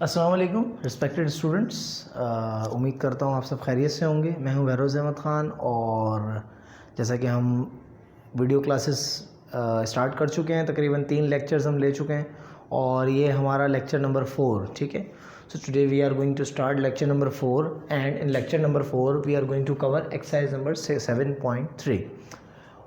अस्सलाम वालेकुम respected students, उम्मीद करता हूँ आप सब खैरियत से होंगे। मैं हूँ बहरोज़ अहमद ख़ान और जैसा कि हम वीडियो क्लासेस स्टार्ट कर चुके हैं, तकरीबन 3 लेक्चर्स हम ले चुके हैं और ये हमारा लेक्चर नंबर 4, ठीक है। So today we are going to start lecture number 4 and in lecture number 4 we are going to cover exercise number 7.3।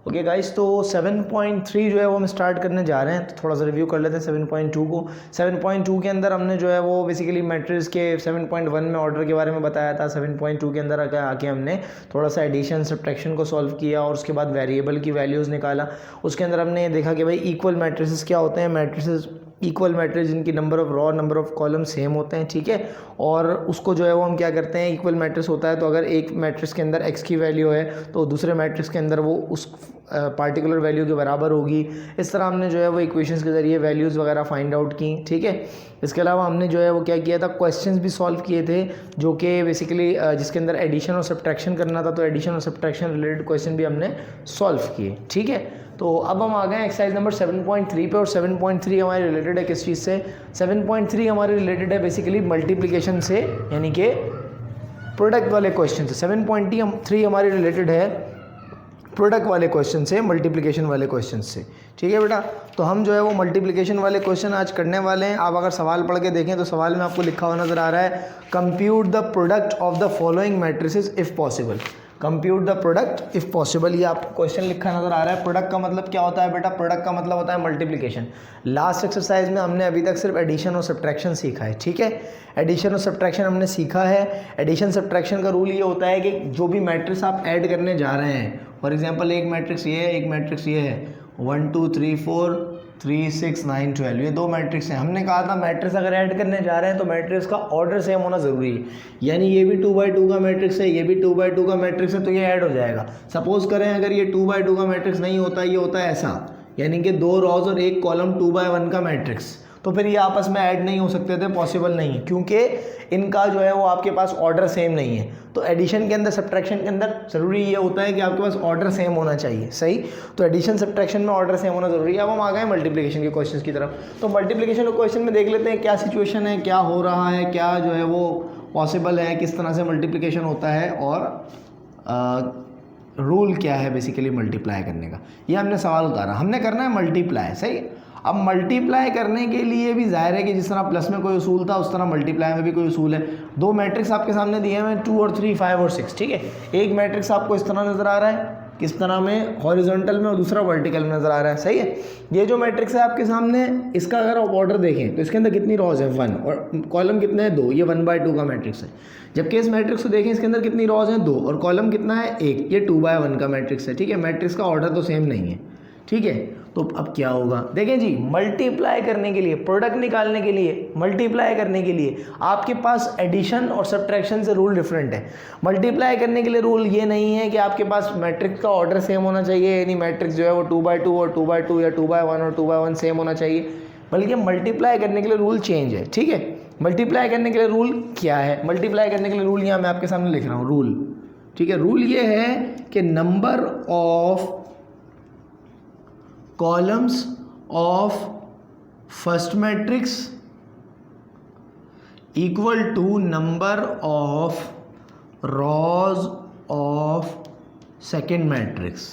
Okay guys, तो 7.3 जो है वो हम स्टार्ट करने जा रहे हैं। तो थोड़ा सा रिव्यू कर लेते हैं 7.2 को। 7.2 के अंदर हमने जो है वो बेसिकली मैट्रिक्स के 7.1 में ऑर्डर के बारे में बताया था। 7.2 के अंदर आके हमने थोड़ा सा एडिशन सब्ट्रैक्शन को सॉल्व किया और उसके बाद वेरिएबल की वैल्यूज़ निकाला। उसके अंदर हमने देखा कि भाई इक्वल मैट्रिसेस क्या होते हैं। मैट्रिसेस इक्वल मैट्रिक्स जिनकी number of raw number of column same होते हैं, ठीक है। और उसको जो है वो हम क्या करते हैं, इक्वल मैट्रिक्स होता है तो अगर एक मैट्रिक्स के अंदर x की वैल्यू है तो दूसरे मैट्रिक्स के अंदर वो उस पार्टिकुलर वैल्यू के बराबर होगी। इस तरह हमने जो है वो इक्वेशंस के ज़रिए वैल्यूज़ वगैरह फाइंड आउट की, ठीक है। इसके अलावा हमने जो है वो क्या किया था, क्वेश्चंस भी सॉल्व किए थे जो कि बेसिकली जिसके अंदर एडिशन और सब्ट्रैक्शन करना था, तो एडिशन और सब्ट्रैक्शन रिलेटेड क्वेश्चन भी हमने सॉल्व किए, ठीक है। तो अब हम आ गए एक्सरसाइज नंबर 7.3 पे और 7.3 हमारे रिलेटेड है किस चीज़ से। 7.3 हमारे रिलेटेड है बेसिकली मल्टीप्लिकेशन से, यानी कि प्रोडक्ट वाले क्वेश्चन से। 7.3 हमारे रिलेटेड है प्रोडक्ट वाले क्वेश्चन से, मल्टीप्लिकेशन वाले क्वेश्चन से, ठीक है बेटा। तो हम जो है वो मल्टीप्लिकेशन वाले क्वेश्चन आज करने वाले हैं। आप अगर सवाल पढ़ के देखें तो सवाल में आपको लिखा हुआ नज़र आ रहा है, compute the product of the following matrices if possible. Compute the product if possible, ये आपको क्वेश्चन लिखा नज़र आ रहा है। प्रोडक्ट का मतलब क्या होता है बेटा? प्रोडक्ट का मतलब होता है मल्टीप्लिकेशन। लास्ट एक्सरसाइज में हमने अभी तक सिर्फ एडिशन और सब्ट्रैक्शन सीखा है, ठीक है। एडिशन और सब्ट्रैक्शन हमने सीखा है। एडिशन सब्ट्रैक्शन का रूल ये होता है कि जो भी मैट्रिक्स आप ऐड करने जा रहे हैं, फॉर एग्जांपल एक मैट्रिक्स ये है, एक मैट्रिक्स ये है, 1 2 3 4 3 6 9 12, ये 2 मैट्रिक्स हैं। हमने कहा था मैट्रिक्स अगर ऐड करने जा रहे हैं तो मैट्रिक्स का ऑर्डर सेम होना ज़रूरी है, यानी ये भी 2x2 का मैट्रिक्स है, ये भी 2x2 का मैट्रिक्स है, तो ये ऐड हो जाएगा। सपोज करें अगर ये 2x2 का मैट्रिक्स नहीं होता, ये होता है ऐसा, यानी कि 2 रॉज और एक कॉलम 2x1 का मैट्रिक्स, तो फिर ये आपस में ऐड नहीं हो सकते थे, पॉसिबल नहीं है, क्योंकि इनका जो है वो आपके पास ऑर्डर सेम नहीं है। तो एडिशन के अंदर सब्ट्रैक्शन के अंदर ज़रूरी ये होता है कि आपके पास ऑर्डर सेम होना चाहिए, सही। तो एडिशन सब्ट्रैक्शन में ऑर्डर सेम होना ज़रूरी है। अब हम आ गए मल्टीप्लिकेशन के क्वेश्चन की तरफ। तो मल्टीप्लिकेशन के क्वेश्चन में देख लेते हैं क्या सिचुएशन है, क्या हो रहा है, क्या जो है वो पॉसिबल है, किस तरह से मल्टीप्लिकेशन होता है और रूल क्या है बेसिकली मल्टीप्लाई करने का। ये हमने सवाल उतारा, हमने करना है मल्टीप्लाई, सही। अब मल्टीप्लाई करने के लिए भी जाहिर है कि जिस तरह प्लस में कोई उसूल था उस तरह मल्टीप्लाई में भी कोई उसूल है। 2 मैट्रिक्स आपके सामने दिए हुए हैं, 2 और 3 5 और 6, ठीक है। एक मैट्रिक्स आपको इस तरह नज़र आ रहा है, किस तरह में, हॉरिजॉन्टल में, और दूसरा वर्टिकल में नज़र आ रहा है, सही है। ये जो मैट्रिक्स है आपके सामने, इसका अगर आप ऑर्डर देखें तो इसके अंदर कितनी रॉज है, 1, और कॉलम कितने हैं, 2, ये 1/2 का मैट्रिक्स है। जबकि इस मैट्रिक्स को देखें, इसके अंदर कितनी रॉज हैं, 2, और कॉलम कितना है, 1, ये 2/1 का मैट्रिक्स है, ठीक है। मैट्रिक्स का ऑर्डर तो सेम नहीं है, ठीक है। तो अब क्या होगा, देखें जी, मल्टीप्लाई करने के लिए, प्रोडक्ट निकालने के लिए, मल्टीप्लाई करने के लिए आपके पास एडिशन और सब्ट्रैक्शन से रूल डिफरेंट है। मल्टीप्लाई करने के लिए रूल ये नहीं है कि आपके पास मैट्रिक्स का ऑर्डर सेम होना चाहिए, यानी मैट्रिक्स जो है वो 2/2 और 2/2 या 2/1 और 2/1 सेम होना चाहिए, बल्कि मल्टीप्लाई करने के लिए रूल चेंज है, ठीक है। मल्टीप्लाई करने के लिए रूल क्या है? मल्टीप्लाई करने के लिए रूल यहाँ मैं आपके सामने लिख रहा हूँ, रूल, ठीक है। रूल ये है कि number of columns of first matrix equal to number of rows of second matrix,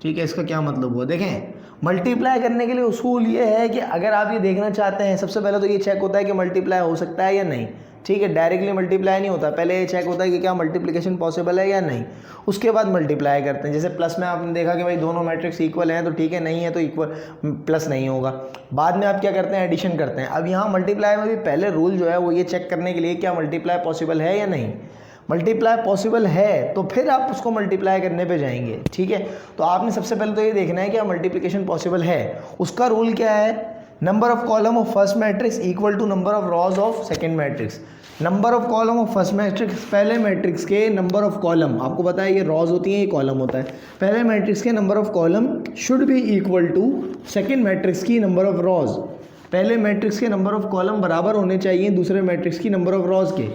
ठीक है। इसका क्या मतलब हुआ, देखें, मल्टीप्लाई करने के लिए उसूल ये है कि अगर आप ये देखना चाहते हैं, सबसे पहले तो ये चेक होता है कि मल्टीप्लाई हो सकता है या नहीं, ठीक है। डायरेक्टली मल्टीप्लाई नहीं होता, पहले ये चेक होता है कि क्या मल्टीप्लिकेशन पॉसिबल है या नहीं, उसके बाद मल्टीप्लाई करते हैं। जैसे प्लस में आपने देखा कि भाई दोनों मैट्रिक्स इक्वल हैं तो ठीक है, नहीं है तो इक्वल प्लस नहीं होगा। बाद में आप क्या करते हैं, एडिशन करते हैं। अब यहाँ मल्टीप्लाई में भी पहले रूल जो है वो ये चेक करने के लिए क्या मल्टीप्लाई पॉसिबल है या नहीं। मल्टीप्लाई पॉसिबल है तो फिर आप उसको मल्टीप्लाई करने पे जाएंगे, ठीक है। तो आपने सबसे पहले तो ये देखना है कि मल्टीप्लिकेशन पॉसिबल है। उसका रूल क्या है, number of column of first matrix equal to number of rows of second matrix. Number of column of first matrix, पहले मैट्रिक्स के नंबर ऑफ कॉलम, आपको पता है ये रॉज होती हैं, ये कॉलम होता है। पहले मैट्रिक्स के number of column should be equal to second matrix की नंबर ऑफ रॉज। पहले मैट्रिक्स के नंबर ऑफ कॉलम बराबर होने चाहिए दूसरे मैट्रिक्स की नंबर ऑफ रॉज के।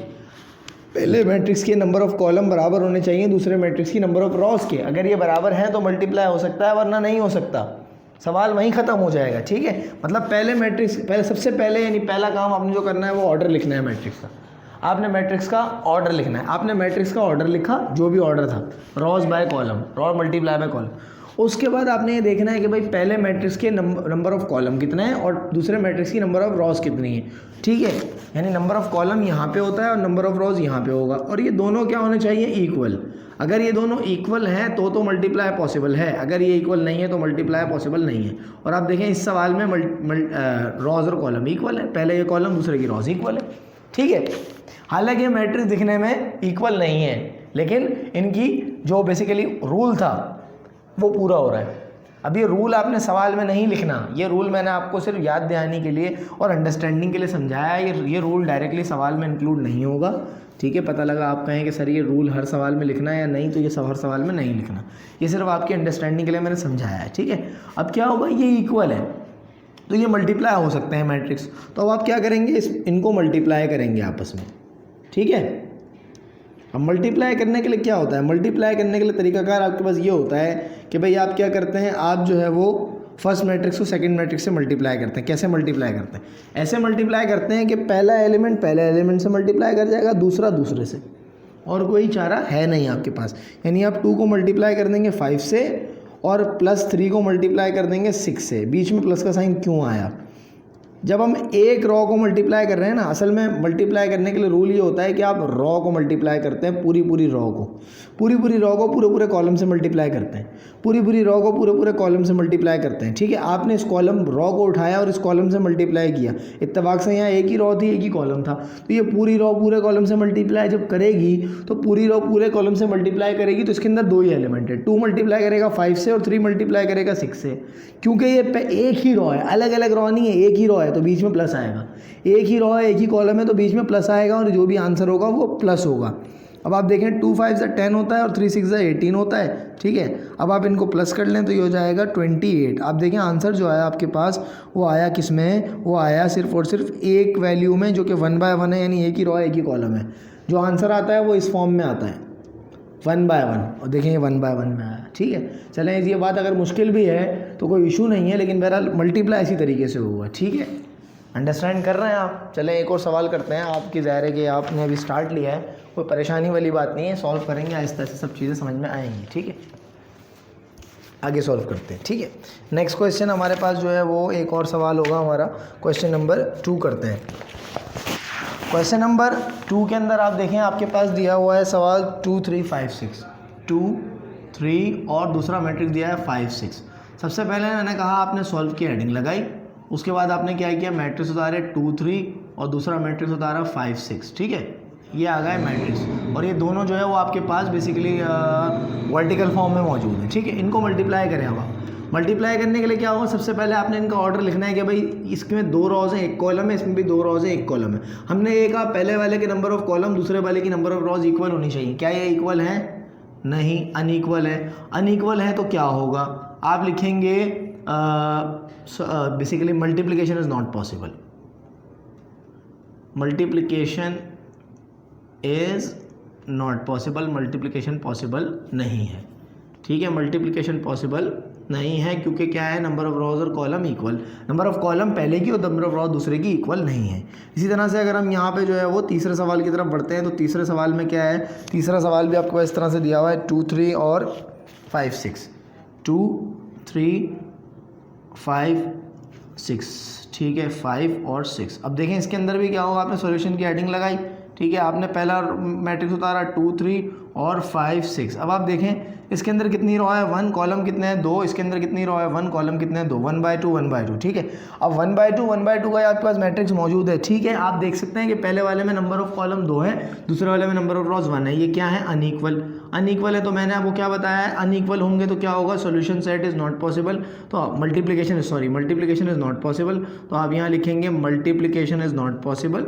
पहले मैट्रिक्स के नंबर ऑफ कॉलम बराबर होने चाहिए दूसरे मैट्रिक्स की नंबर ऑफ रॉज के। अगर ये बराबर है तो मल्टीप्लाई हो सकता है, वरना नहीं हो सकता, सवाल वहीं ख़त्म हो जाएगा, ठीक है। मतलब पहले सबसे पहले यानी पहला काम आपने जो करना है वो ऑर्डर लिखना है मैट्रिक्स का। आपने मैट्रिक्स का ऑर्डर लिखना है। आपने मैट्रिक्स का ऑर्डर लिखा, जो भी ऑर्डर था, rows by column, raw multiply by column. उसके बाद आपने ये देखना है कि भाई पहले मैट्रिक्स के नंबर ऑफ कॉलम कितने हैं और दूसरे मैट्रिक्स की नंबर ऑफ रॉज कितनी है, ठीक है। यानी नंबर ऑफ कॉलम यहाँ पे होता है और नंबर ऑफ रॉज यहाँ पे होगा, और ये दोनों क्या होने चाहिए, इक्वल। अगर ये दोनों इक्वल हैं तो मल्टीप्लाई पॉसिबल है, अगर ये इक्वल नहीं है तो मल्टीप्लाई पॉसिबल नहीं है। और आप देखें इस सवाल में रॉज और कॉलम इक्वल है, पहले ये कॉलम दूसरे की रॉज इक्वल है, ठीक है। हालांकि ये मैट्रिक्स दिखने में इक्वल नहीं है, लेकिन इनकी जो बेसिकली रूल था वो पूरा हो रहा है। अब ये रूल आपने सवाल में नहीं लिखना, ये रूल मैंने आपको सिर्फ याद दिलाने के लिए और अंडरस्टैंडिंग के लिए समझाया है। ये रूल डायरेक्टली सवाल में इंक्लूड नहीं होगा, ठीक है। पता लगा आप कहें कि सर ये रूल हर सवाल में लिखना है या नहीं, तो ये हर सवाल में नहीं लिखना, ये सिर्फ आपकी अंडरस्टैंडिंग के लिए मैंने समझाया है, ठीक है। अब क्या होगा, ये इक्वल है तो ये मल्टीप्लाई हो सकते हैं मैट्रिक्स, तो अब आप क्या करेंगे, इनको मल्टीप्लाई करेंगे आपस में, ठीक है। अब मल्टीप्लाई करने के लिए क्या होता है, मल्टीप्लाई करने के लिए तरीकाकार आपके पास ये होता है कि भाई आप क्या करते हैं, आप जो है वो फर्स्ट मैट्रिक्स को सेकंड मैट्रिक्स से मल्टीप्लाई करते हैं। कैसे मल्टीप्लाई करते हैं, ऐसे मल्टीप्लाई करते हैं कि पहला एलिमेंट पहले एलिमेंट से मल्टीप्लाई कर जाएगा, दूसरा दूसरे से, और कोई चारा है नहीं आपके पास। यानी आप 2 को मल्टीप्लाई कर देंगे 5 से और +3 को मल्टीप्लाई कर देंगे 6 से। बीच में प्लस का साइन क्यों आया, जब हम एक रॉ को मल्टीप्लाई कर रहे हैं ना, असल में मल्टीप्लाई करने के लिए रूल ये होता है कि आप रॉ को मल्टीप्लाई करते हैं, पूरी रॉ को पूरे कॉलम से मल्टीप्लाई करते हैं, पूरी रॉ को पूरे कॉलम से मल्टीप्लाई करते हैं, ठीक है। आपने इस कॉलम रॉ को उठाया और इस कॉलम से मल्टीप्लाई किया, इत्तेफाक से यहाँ एक ही रॉ थी, एक ही कॉलम था, तो ये पूरी रॉ पूरे कॉलम से मल्टीप्लाई जब करेगी तो पूरी रॉ पूरे कॉलम से मल्टीप्लाई करेगी, तो इसके अंदर 2 ही एलिमेंट है, 2 मल्टीप्लाई करेगा 5 से और 3 मल्टीप्लाई करेगा 6 से। क्योंकि ये एक ही रॉ है, अलग अलग रॉ नहीं है, एक ही रॉ है तो बीच में प्लस आएगा, एक ही रॉ है एक ही कॉलम है तो बीच में प्लस आएगा, और जो भी आंसर होगा वो प्लस होगा। अब आप देखें 2 5 10 होता है और 3 6 18 होता है, ठीक है। अब आप इनको प्लस कर लें तो ये हो जाएगा 28। आप देखें आंसर जो आया आपके पास वो आया किस में, वो आया सिर्फ और सिर्फ एक वैल्यू में, जो कि 1 बाय 1 है, यानी एक ही रॉ एक ही कॉलम है। जो आंसर आता है वो इस फॉर्म में आता है 1 बाय 1, और देखें ये 1 बाय 1 में आया, ठीक है। चलें ये बात अगर मुश्किल भी है तो कोई इशू नहीं है, लेकिन बहरहाल मल्टीप्लाई इसी तरीके से हुआ, ठीक है। अंडरस्टैंड कर रहे हैं आप। चलें एक और सवाल करते हैं, आपकी ज़ाहिर है कि आपने अभी स्टार्ट लिया है, कोई परेशानी वाली बात नहीं है, सॉल्व करेंगे आहिस्ता से, सब चीज़ें समझ में आएंगी, ठीक है। आगे सॉल्व करते हैं, ठीक है। नेक्स्ट क्वेश्चन हमारे पास जो है वो एक और सवाल होगा हमारा, क्वेश्चन नंबर 2 करते हैं। क्वेश्चन नंबर 2 के अंदर आप देखें आपके पास दिया हुआ है सवाल 2 3 5 6, 2 3 और दूसरा मैट्रिक्स दिया है 5 6। सबसे पहले मैंने कहा आपने सॉल्व की हेडिंग लगाई, उसके बाद आपने क्या किया, मैट्रिक्स उतारे 2 3 और दूसरा मैट्रिक्स उतारा 5 6, ठीक है। ये आ गए मैट्रिक्स, और ये दोनों जो है वो आपके पास बेसिकली वर्टिकल फॉर्म में मौजूद है, ठीक है। इनको मल्टीप्लाई करें। अब मल्टीप्लाई करने के लिए क्या होगा, सबसे पहले आपने इनका ऑर्डर लिखना है कि भाई इसमें 2 रॉज हैं 1 कॉलम है, इसमें भी 2 रॉज है 1 कॉलम है। हमने ये कहा पहले वाले के नंबर ऑफ कॉलम दूसरे वाले की नंबर ऑफ रॉज इक्वल होनी चाहिए। क्या ये इक्वल है, नहीं, अनइक्वल है। अनइक्वल है तो क्या होगा, आप लिखेंगे basically multiplication is not possible, multiplication is not possible, multiplication possible नहीं है, ठीक है। मल्टीप्लिकेशन पॉसिबल नहीं है क्योंकि क्या है, नंबर ऑफ रॉज और column equal, number of column पहले की और नंबर ऑफ रॉज दूसरे की इक्वल नहीं है। इसी तरह से अगर हम यहाँ पे जो है वो तीसरे सवाल की तरफ बढ़ते हैं, तो तीसरे सवाल में क्या है, तीसरा सवाल भी आपको इस तरह से दिया हुआ है 2 3 और 5 6, 2 3 5 6, ठीक है, 5 और 6। अब देखें इसके अंदर भी क्या होगा, आपने सॉल्यूशन की हेडिंग लगाई, ठीक है। आपने पहला मैट्रिक्स उतारा 2 3 और 5 6। अब आप देखें इसके अंदर कितनी रो है, 1 कॉलम कितने हैं 2, इसके अंदर कितनी रो है 1 कॉलम कितने हैं 2, 1 बाय 2, ठीक है। अब 1 बाय 2 का आपके पास मैट्रिक्स मौजूद है, ठीक है। आप देख सकते हैं कि पहले वाले में नंबर ऑफ कॉलम 2 है, दूसरे वाले में नंबर ऑफ रॉज 1 है। ये क्या है, अनइक्वल। अनइक्वल है तो मैंने आपको क्या बताया है, अनइक्वल होंगे तो क्या होगा, solution set is not possible. तो मल्टीप्लिकेशन इज़ नॉट पॉसिबल, तो आप यहाँ लिखेंगे multiplication is not possible,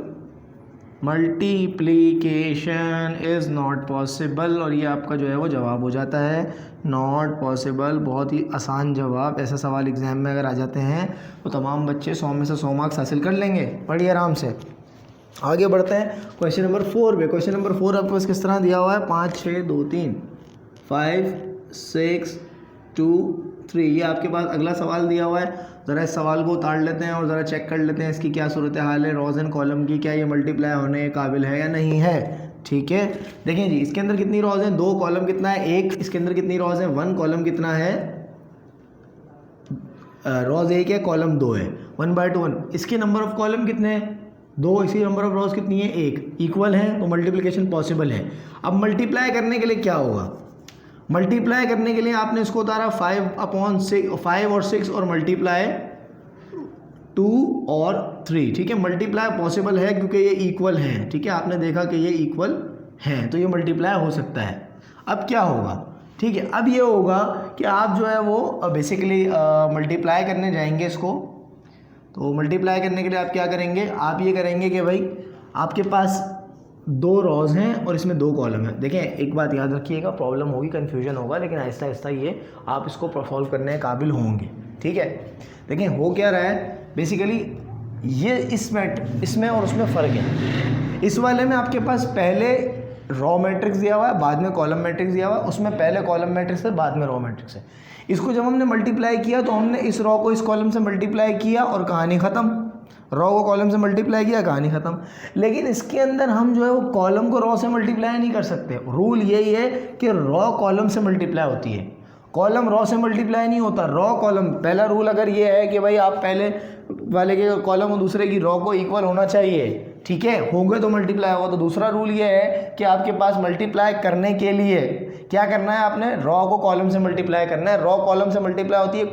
multiplication is not possible, और ये आपका जो है वो जवाब हो जाता है नॉट पॉसिबल। बहुत ही आसान जवाब। ऐसा सवाल एग्ज़ाम में अगर आ जाते हैं तो तमाम बच्चे 100 में से 100 मार्क्स हासिल कर लेंगे, बड़ी आराम से। आगे बढ़ते हैं क्वेश्चन नंबर 4 पे। क्वेश्चन नंबर 4 आपके पास किस तरह दिया हुआ है, 5 6 2 3, 5 6 2 3। ये आपके पास अगला सवाल दिया हुआ है, ज़रा इस सवाल को उतार लेते हैं और ज़रा चेक कर लेते हैं इसकी क्या सूरत हाल है, रोज़ एंड कॉलम की, क्या ये मल्टीप्लाई होने के काबिल है या नहीं है। ठीक है, देखें जी, इसके अंदर कितनी रोज़ हैं, 2, कॉलम कितना है 1, इसके अंदर कितनी रोज़ हैं 1, कॉलम कितना है, रोज़ 1 है, कॉलम 2 है, 1/1। इसके नंबर ऑफ कॉलम कितने हैं 2, इसी नंबर ऑफ रोज़ कितनी है 1, इक्वल है तो मल्टीप्लिकेशन पॉसिबल है। अब मल्टीप्लाई करने के लिए क्या होगा, मल्टीप्लाई करने के लिए आपने इसको उतारा 5/6, 5 और 6 और मल्टीप्लाई 2 और 3। ठीक है, मल्टीप्लाई पॉसिबल है क्योंकि ये इक्वल हैं। ठीक है, आपने देखा कि ये इक्वल हैं तो ये मल्टीप्लाई हो सकता है। अब क्या होगा, ठीक है, अब ये होगा कि आप जो है वो बेसिकली मल्टीप्लाई करने जाएंगे इसको। तो मल्टीप्लाई करने के लिए आप क्या करेंगे, आप ये करेंगे कि भाई आपके पास 2 रोज़ हैं और इसमें 2 कॉलम हैं। देखें एक बात याद रखिएगा, प्रॉब्लम होगी, कन्फ्यूजन होगा, लेकिन आहिस्ता आहिस्ता ये आप इसको सॉल्व करने के काबिल होंगे। ठीक है, देखें हो क्या रहा है, बेसिकली ये इसमें और उसमें फ़र्क है। इस वाले में आपके पास पहले रॉ मैट्रिक्स दिया हुआ है, बाद में कॉलम मैट्रिक्स दिया हुआ है, उसमें पहले कॉलम मैट्रिक्स है, बाद में रॉ मैट्रिक्स है। इसको जब हमने मल्टीप्लाई किया तो हमने इस रॉ को इस कॉलम से मल्टीप्लाई किया और कहानी ख़त्म, रॉ को कॉलम से मल्टीप्लाई किया, कहानी ख़त्म। लेकिन इसके अंदर हम जो है वो कॉलम को रॉ से मल्टीप्लाई नहीं कर सकते। रूल यही है कि रॉ कॉलम से मल्टीप्लाई होती है, कॉलम रॉ से मल्टीप्लाई नहीं होता। रॉ कॉलम, पहला रूल अगर ये है कि भाई आप पहले वाले के कॉलम और दूसरे की रॉ को इक्वल होना चाहिए, ठीक है, होंगे तो मल्टीप्लाई होगा। तो दूसरा रूल ये है कि आपके पास मल्टीप्लाई करने के लिए क्या करना है, आपने रॉ को कॉलम से मल्टीप्लाई करना है। रॉ कॉलम से मल्टीप्लाई होती है,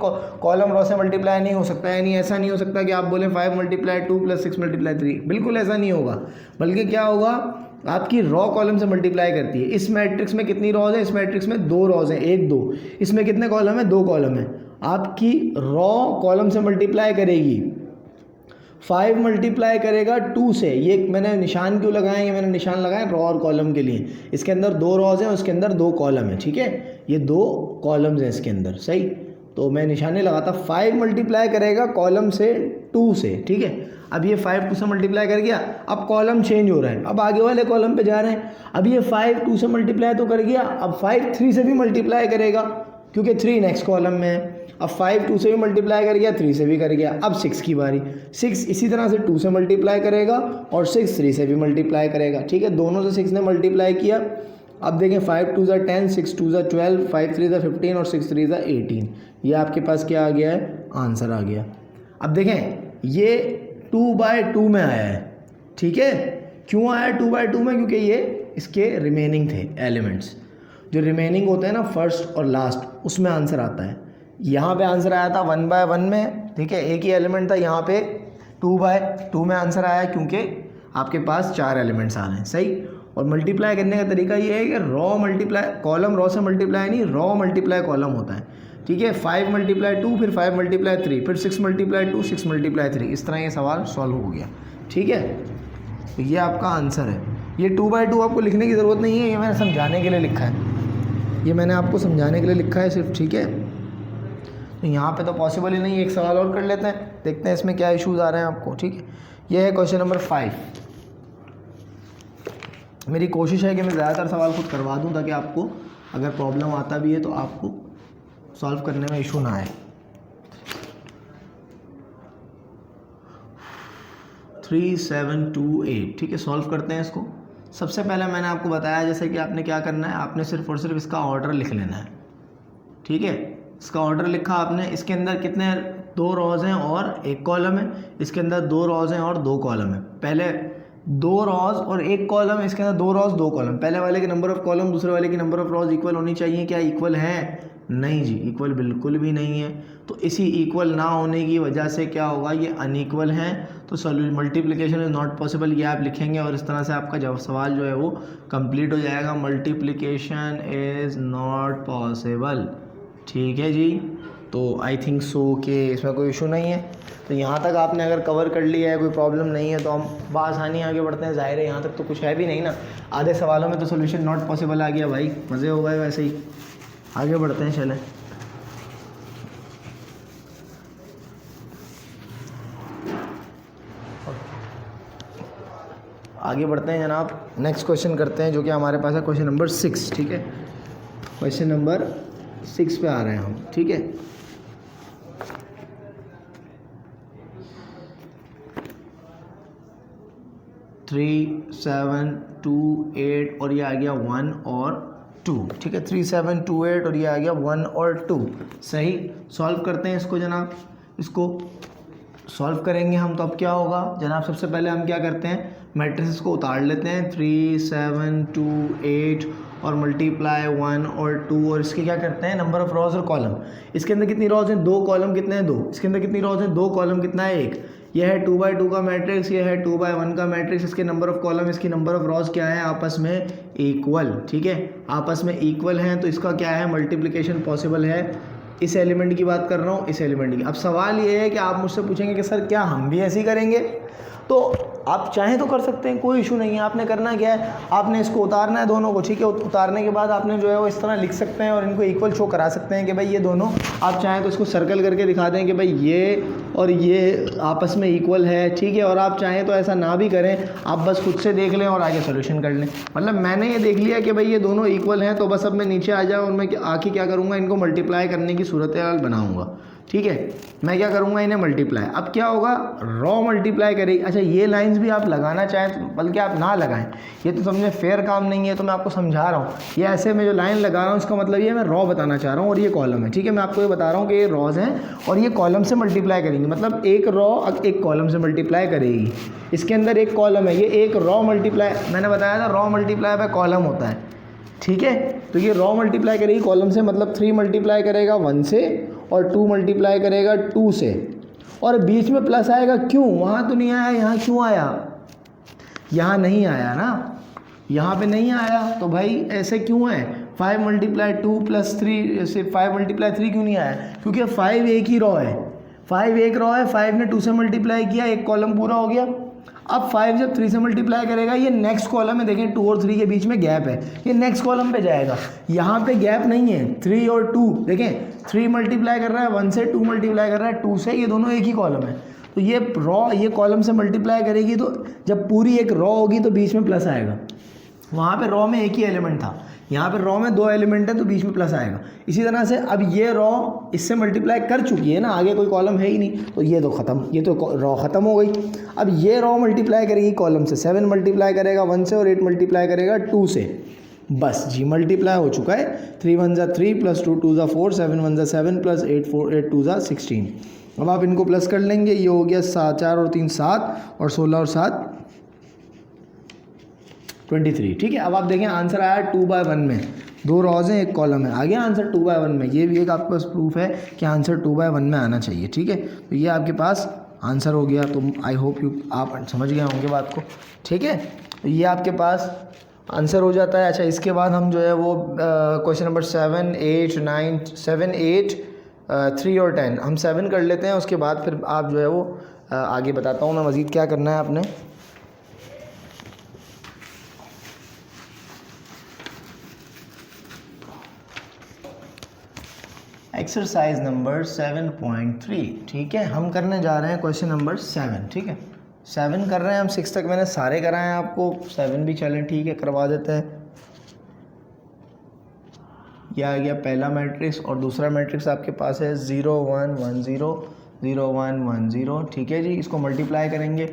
कॉलम रॉ से मल्टीप्लाई नहीं हो सकता है। यानी ऐसा नहीं हो सकता कि आप बोलें 5 × 2 + 6 × 3, बिल्कुल ऐसा नहीं होगा। बल्कि क्या होगा, आपकी रॉ कॉलम से मल्टीप्लाई करती है। इस मैट्रिक्स में कितनी रॉज है, इस मैट्रिक्स में 2 रॉज हैं, 1 2। इसमें कितने कॉलम है, 2 कॉलम है। आपकी रॉ कॉलम से मल्टीप्लाई करेगी, 5 मल्टीप्लाई करेगा 2 से। ये मैंने निशान क्यों लगाए, ये मैंने निशान लगाए रॉ और कॉलम के लिए। इसके अंदर 2 रॉज हैं, उसके अंदर 2 कॉलम है, ठीक है, ये 2 कॉलम्स हैं इसके अंदर, सही। तो मैं निशाने लगाता, 5 मल्टीप्लाई करेगा कॉलम से 2 से, ठीक है। अब ये 5 2 से मल्टीप्लाई कर गया, अब कॉलम चेंज हो रहा है, अब आगे वाले कॉलम पे जा रहे हैं। अब ये 5 2 से मल्टीप्लाई तो कर गया, अब 5 3 से भी मल्टीप्लाई करेगा क्योंकि 3 नेक्स्ट कॉलम में है। अब 5 2 से भी मल्टीप्लाई कर गया, 3 से भी कर गया। अब 6 की बारी, 6 इसी तरह से 2 से मल्टीप्लाई करेगा और 6 3 से भी मल्टीप्लाई करेगा, ठीक है। दोनों से 6 ने मल्टीप्लाई किया। अब देखें 5 2 = 10, 6 2 = 12, 5 3 = 15 और 6 3 = 18। ये आपके पास क्या आ गया है, आंसर आ गया। अब देखें ये 2/2 में आया है, ठीक है। क्यों आया 2/2 में, क्योंकि ये इसके रिमेनिंग थे एलिमेंट्स। जो रिमेनिंग होते हैं ना, फर्स्ट और लास्ट, उसमें आंसर आता है। यहाँ पे आंसर आया था 1/1 में, ठीक है, एक ही एलिमेंट था। यहाँ पे 2/2 में आंसर आया क्योंकि आपके पास 4 एलिमेंट्स आ रहे हैं, सही। और मल्टीप्लाई करने का तरीका ये है कि रॉ मल्टीप्लाई, कॉलम रॉ से मल्टीप्लाई नहीं, रॉ मल्टीप्लाई कॉलम होता है, ठीक है। 5 × 2, फिर 5 × 3, फिर 6 × 2, 6 × 3। इस तरह ये सवाल सॉल्व हो गया, ठीक है। तो ये आपका आंसर है। ये 2/2 आपको लिखने की ज़रूरत नहीं है, ये मैंने समझाने के लिए लिखा है, ये मैंने आपको समझाने के लिए लिखा है सिर्फ, ठीक है। तो यहाँ पे तो पॉसिबल ही नहीं है। एक सवाल और कर लेते हैं, देखते हैं इसमें क्या इश्यूज़ आ रहे हैं आपको, ठीक है। ये है क्वेश्चन नंबर 5। मेरी कोशिश है कि मैं ज़्यादातर सवाल खुद करवा दूँ ताकि आपको अगर प्रॉब्लम आता भी है तो आपको सॉल्व करने में इशू ना आए। 3 7 2 8, ठीक है, सॉल्व करते हैं इसको। सबसे पहले मैंने आपको बताया जैसे कि आपने क्या करना है, आपने सिर्फ और सिर्फ इसका ऑर्डर लिख लेना है, ठीक है। इसका ऑर्डर लिखा आपने, इसके अंदर कितने 2 रॉज हैं और 1 कॉलम है, इसके अंदर 2 रॉज हैं और 2 कॉलम है। पहले 2 रॉज और 1 कॉलम, इसके अंदर 2 रॉज 2 कॉलम। पहले वाले की नंबर ऑफ कॉलम दूसरे वाले की नंबर ऑफ रॉज इक्वल होनी चाहिए। क्या इक्वल है? नहीं जी, इक्वल बिल्कुल भी नहीं है। तो इसी इक्वल ना होने की वजह से क्या होगा, ये अनइक्वल हैं, तो मल्टीप्लिकेशन इज़ नॉट पॉसिबल, ये आप लिखेंगे और इस तरह से आपका जब सवाल जो है वो कंप्लीट हो जाएगा। मल्टीप्लिकेशन इज़ नॉट पॉसिबल, ठीक है जी। तो आई थिंक सो कि इसमें कोई इशू नहीं है। तो यहाँ तक आपने अगर कवर कर लिया है, कोई प्रॉब्लम नहीं है, तो हम बआसानी आगे बढ़ते हैं। ज़ाहिर है यहाँ तक तो कुछ है भी नहीं ना, आधे सवालों में तो सोल्यूशन नॉट पॉसिबल आ गया भाई, मज़े हो गए। वैसे ही आगे बढ़ते हैं, चलें। आगे बढ़ते हैं जनाब, नेक्स्ट क्वेश्चन करते हैं जो कि हमारे पास है क्वेश्चन नंबर 6, ठीक है। क्वेश्चन नंबर 6 पे आ रहे हैं हम, ठीक है। 3 7 2 8 और ये आ गया 1 और 2। ठीक है, 3 7 2 8 और ये आ गया 1 और 2। सही, सॉल्व करते हैं इसको जनाब। इसको सॉल्व करेंगे हम तो अब क्या होगा जनाब, सबसे पहले हम क्या करते हैं, मैट्रिसेस को उतार लेते हैं। 3 7 2 8 और मल्टीप्लाई 1 और 2 और इसके क्या करते हैं, नंबर ऑफ रॉज और कॉलम। इसके अंदर कितनी रॉज हैं, 2 कॉलम कितने हैं, 2। इसके अंदर कितनी रॉज हैं, 2 कॉलम कितना है, 1। यह है 2 बाई 2 का मैट्रिक्स, ये है 2 बाई 1 का मैट्रिक्स। इसके नंबर ऑफ कॉलम, इसकी नंबर ऑफ रॉज क्या है, आपस में इक्वल। ठीक है, आपस में इक्वल हैं, तो इसका क्या है, मल्टीप्लिकेशन पॉसिबल है। इस एलिमेंट की बात कर रहा हूँ, इस एलिमेंट की। अब सवाल ये है कि आप मुझसे पूछेंगे कि सर क्या हम भी ऐसे ही करेंगे, तो आप चाहें तो कर सकते हैं, कोई इशू नहीं है। आपने करना क्या है, आपने इसको उतारना है दोनों को। ठीक है, उतारने के बाद आपने जो है वो इस तरह लिख सकते हैं और इनको इक्वल शो करा सकते हैं कि भाई ये दोनों, आप चाहें तो इसको सर्कल करके दिखा दें कि भाई ये और ये आपस में इक्वल है। ठीक है, और आप चाहें तो ऐसा ना भी करें, आप बस खुद से देख लें और आगे सोल्यूशन कर लें। मतलब मैंने ये देख लिया कि भाई ये दोनों इक्वल हैं, तो बस अब मैं नीचे आ जाऊँ और मैं आके क्या करूँगा, इनको मल्टीप्लाई करने की सूरत हाल बनाऊँगा। ठीक है, मैं क्या करूँगा, इन्हें मल्टीप्लाई। अब क्या होगा, रॉ मल्टीप्लाई करेगी। अच्छा, ये लाइंस भी आप लगाना चाहें तो, बल्कि आप ना लगाएं, ये तो समझे फेयर काम नहीं है, तो मैं आपको समझा रहा हूँ। ये ऐसे मैं जो लाइन लगा रहा हूँ, इसका मतलब ये मैं रॉ बताना चाह रहा हूँ और ये कॉलम है। ठीक है, मैं आपको ये बता रहा हूँ कि ये रॉज हैं और ये कॉलम से मल्टीप्लाई करेंगी। मतलब एक रॉ एक कॉलम से मल्टीप्लाई करेगी। इसके अंदर एक कॉलम है, ये एक रॉ मल्टीप्लाई, मैंने बताया था रॉ मल्टीप्लाई बाय कॉलम होता है। ठीक है, तो ये रॉ मल्टीप्लाई करेगी कॉलम से, मतलब 3 मल्टीप्लाई करेगा 1 से और 2 मल्टीप्लाई करेगा 2 से, और बीच में प्लस आएगा। क्यों, वहाँ तो नहीं आया, यहाँ क्यों आया, यहाँ नहीं आया ना, यहाँ पे नहीं आया, तो भाई ऐसे क्यों है। 5 मल्टीप्लाई 2 प्लस 3 से 5 मल्टीप्लाई 3 क्यों नहीं आया, क्योंकि 5 एक ही रॉ है, 5 एक रॉ है। 5 ने 2 से मल्टीप्लाई किया, एक कॉलम पूरा हो गया। अब 5 जब 3 से मल्टीप्लाई करेगा, ये नेक्स्ट कॉलम है, देखें 2 और 3 के बीच में गैप है, ये नेक्स्ट कॉलम पे जाएगा। यहाँ पे गैप नहीं है, 3 और 2, देखें 3 मल्टीप्लाई कर रहा है 1 से, 2 मल्टीप्लाई कर रहा है 2 से, ये दोनों एक ही कॉलम है। तो ये रॉ ये कॉलम से मल्टीप्लाई करेगी, तो जब पूरी एक रॉ होगी तो बीच में प्लस आएगा। वहाँ पे रॉ में एक ही एलिमेंट था, यहाँ पे रॉ में 2 एलिमेंट है, तो बीच में प्लस आएगा। इसी तरह से अब ये रॉ इससे मल्टीप्लाई कर चुकी है ना, आगे कोई कॉलम है ही नहीं, तो ये तो ख़त्म, ये तो रॉ ख़त्म हो गई। अब ये रॉ मल्टीप्लाई करेगी कॉलम से, 7 मल्टीप्लाई करेगा 1 से और 8 मल्टीप्लाई करेगा 2 से, बस जी मल्टीप्लाई हो चुका है। 3 1 ज़ा 3 प्लस 2 2 ज़ा 4, 7 1 ज़ा 7 प्लस 8 2 ज़ा 16। अब आप इनको प्लस कर लेंगे, ये हो गया 7 4 और 3 7 और 16 और 7 23। ठीक है, अब आप देखें आंसर आया 2 बाई 1 में, 2 रॉज हैं एक कॉलम है, आ गया आंसर 2 बाई 1 में। ये भी एक आपके पास प्रूफ है कि आंसर 2 बाई 1 में आना चाहिए। ठीक है, तो ये आपके पास आंसर हो गया। तो आई होप यू आप समझ गए होंगे बात को। ठीक है, तो ये आपके पास आंसर हो जाता है। अच्छा, इसके बाद हम जो है वो क्वेश्चन नंबर 7 8 9 7 8 3 और 10 हम 7 कर लेते हैं, उसके बाद फिर आप जो है वो आगे बताता हूँ मैं मज़ीद क्या करना है आपने। Exercise number 7.3। ठीक है, हम करने जा रहे हैं क्वेश्चन नंबर 7। ठीक है, 7 कर रहे हैं हम, 6 तक मैंने सारे कराए हैं आपको, 7 भी चलें ठीक है करवा देते हैं। यह आ गया पहला मैट्रिक्स और दूसरा मैट्रिक्स आपके पास है 0 1 1 0 0 1 1 0। ठीक है जी, इसको मल्टीप्लाई करेंगे।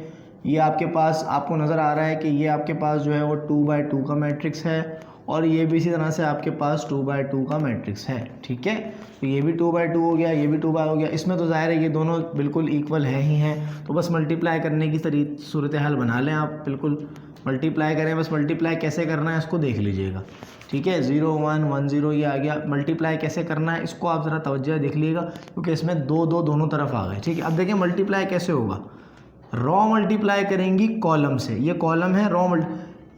ये आपके पास आपको नज़र आ रहा है कि ये आपके पास जो है वो 2 बाई 2 का मैट्रिक्स है और ये भी इसी तरह से आपके पास 2 बाई 2 का मैट्रिक्स है। ठीक है, तो ये भी 2 बाई 2 हो गया, ये भी 2 बाई हो गया। इसमें तो ज़ाहिर है ये दोनों बिल्कुल इक्वल है ही हैं, तो बस मल्टीप्लाई करने की सूरत हाल बना लें आप, बिल्कुल मल्टीप्लाई करें। बस मल्टीप्लाई कैसे करना है इसको देख लीजिएगा। ठीक है, 0 1 1 0 ये आ गया। मल्टीप्लाई कैसे करना है इसको आप ज़रा तवज्जो देख लीजिएगा, क्योंकि इसमें 2 2 दोनों तरफ आ गए। ठीक है, अब देखिए मल्टीप्लाई कैसे होगा। रॉ मल्टीप्लाई करेंगी कॉलम से, ये कॉलम है रॉ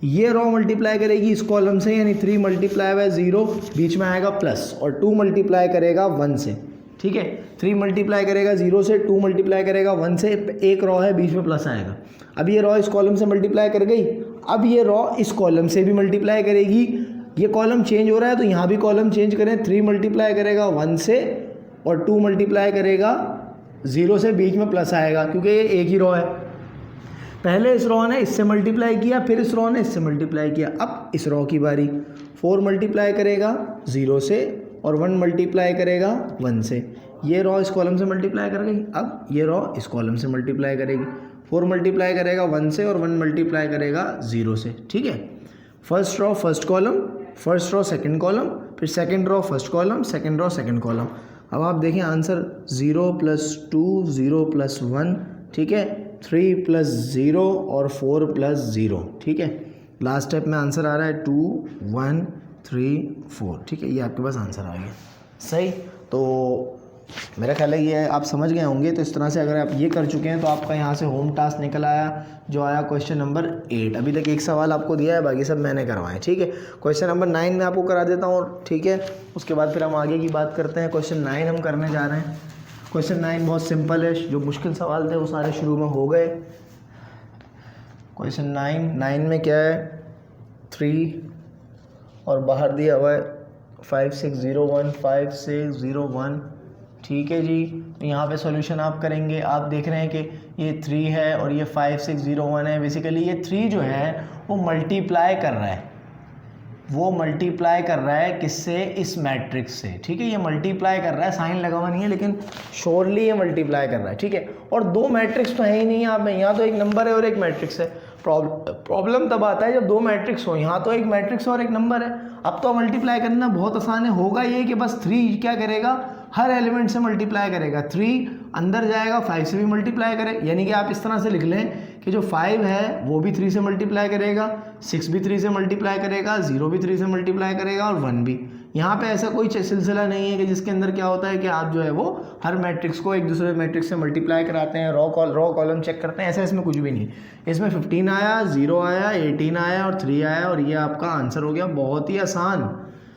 ये रॉ मल्टीप्लाई करेगी इस कॉलम से, यानी 3 मल्टीप्लाई बाय 0 बीच में आएगा प्लस, और 2 मल्टीप्लाई करेगा 1 से। ठीक है, 3 मल्टीप्लाई करेगा 0 से, 2 मल्टीप्लाई करेगा 1 से, एक रॉ है बीच में प्लस आएगा। अब ये रॉ इस कॉलम से मल्टीप्लाई कर गई, अब ये रॉ इस कॉलम से भी मल्टीप्लाई करेगी। ये कॉलम चेंज हो रहा है तो यहाँ भी कॉलम चेंज करें। 3 मल्टीप्लाई करेगा 1 से और 2 मल्टीप्लाई करेगा 0 से, बीच में प्लस आएगा क्योंकि ये एक ही रॉ है। पहले इस रॉ ने इससे मल्टीप्लाई किया, फिर इस रॉ ने इससे मल्टीप्लाई किया। अब इस रॉ की बारी, 4 मल्टीप्लाई करेगा 0 से और 1 मल्टीप्लाई करेगा 1 से। ये रॉ इस कॉलम से मल्टीप्लाई कर गई, अब ये रॉ इस कॉलम से मल्टीप्लाई करेगी। 4 मल्टीप्लाई करेगा 1 से और 1 मल्टीप्लाई करेगा 0 से, ठीक है। First row first column, first row second column, फिर second row first column, second row second column. अब आप देखें आंसर 0 + 2, 0 + 1, ठीक है, 3 + 0 और 4 + 0, ठीक है। लास्ट स्टेप में आंसर आ रहा है 2, 1, 3, 4, ठीक है। ये आपके पास आंसर आ गया सही। तो मेरा ख्याल है ये आप समझ गए होंगे। तो इस तरह से अगर आप ये कर चुके हैं तो आपका यहाँ से होम टास्क निकल आया, जो आया क्वेश्चन नंबर 8। अभी तक एक सवाल आपको दिया है, बाकी सब मैंने करवाए, ठीक है। क्वेश्चन नंबर 9 में आपको करा देता हूँ, ठीक है। उसके बाद फिर हम आगे की बात करते हैं। क्वेश्चन 9 हम करने जा रहे हैं। क्वेश्चन 9 बहुत सिंपल है, जो मुश्किल सवाल थे वो सारे शुरू में हो गए। क्वेश्चन 9 में क्या है, 3 और बाहर दिया हुआ है 5601, 5601, ठीक है जी। तो यहाँ पे सॉल्यूशन आप करेंगे। आप देख रहे हैं कि ये 3 है और ये 5601 है। बेसिकली ये 3 जो है वो मल्टीप्लाई कर रहा है, वो मल्टीप्लाई कर रहा है किससे, इस मैट्रिक्स से, ठीक है। ये मल्टीप्लाई कर रहा है, साइन लगा हुआ नहीं है लेकिन श्योरली ये मल्टीप्लाई कर रहा है, ठीक है। और 2 मैट्रिक्स तो है ही नहीं यहाँ पे, यहाँ तो एक नंबर है और एक मैट्रिक्स है। प्रॉब्लम तब आता है जब 2 मैट्रिक्स हो, यहाँ तो एक मैट्रिक्स और एक नंबर है। अब तो मल्टीप्लाई करना बहुत आसान है, होगा ये कि बस 3 क्या करेगा, हर एलिमेंट से मल्टीप्लाई करेगा। 3 अंदर जाएगा, 5 से भी मल्टीप्लाई करे, यानी कि आप इस तरह से लिख लें कि जो 5 है वो भी 3 से मल्टीप्लाई करेगा, 6 भी 3 से मल्टीप्लाई करेगा, 0 भी 3 से मल्टीप्लाई करेगा और 1 भी। यहाँ पे ऐसा कोई सिलसिला नहीं है कि जिसके अंदर क्या होता है कि आप जो है वो हर मैट्रिक्स को एक दूसरे मैट्रिक्स से मल्टीप्लाई कराते हैं, रॉ कॉलम चेक करते हैं, ऐसा इसमें कुछ भी नहीं। इसमें 15 आया, 0 आया, 18 आया और 3 आया और ये आपका आंसर हो गया, बहुत ही आसान।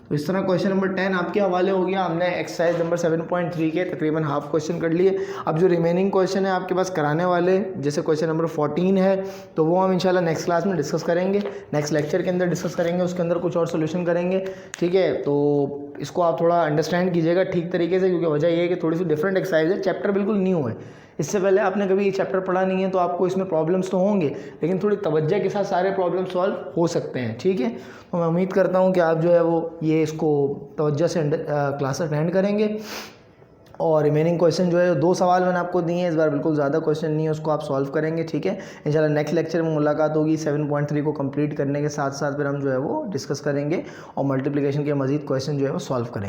तो इस तरह क्वेश्चन नंबर 10 आपके हवाले हो गया। हमने एक्सरसाइज नंबर 7.3 के तकरीबन हाफ क्वेश्चन कर लिए। अब जो रिमेनिंग क्वेश्चन है आपके पास कराने वाले, जैसे क्वेश्चन नंबर 14 है, तो वो हम इंशाल्लाह नेक्स्ट क्लास में डिस्कस करेंगे, नेक्स्ट लेक्चर के अंदर डिस्कस करेंगे, उसके अंदर कुछ और सोल्यूशन करेंगे, ठीक है। तो इसको आप थोड़ा अंडरस्टैंड कीजिएगा ठीक तरीके से, क्योंकि वजह ये है कि थोड़ी सी डिफरेंट एक्सरसाइज है, चैप्टर बिल्कुल न्यू है, इससे पहले आपने कभी ये चैप्टर पढ़ा नहीं है, तो आपको इसमें प्रॉब्लम्स तो होंगे लेकिन थोड़ी तवज्जो के साथ सारे प्रॉब्लम सॉल्व हो सकते हैं, ठीक है। तो मैं उम्मीद करता हूँ कि आप जो है वो ये इसको तवज्जो से क्लास अटेंड करेंगे। और रिमेनिंग क्वेश्चन जो है 2 सवाल मैंने आपको दिए हैं, इस बार बिल्कुल ज़्यादा क्वेश्चन नहीं है, उसको आप सॉल्व करेंगे, ठीक है। इंशाल्लाह नेक्स्ट लेक्चर में मुलाकात होगी। 7.3 को कंप्लीट करने के साथ साथ फिर हम जो है वो डिस्कस करेंगे और मल्टीप्लिकेशन के मजीद क्वेश्चन जो है वो सॉल्व करेंगे।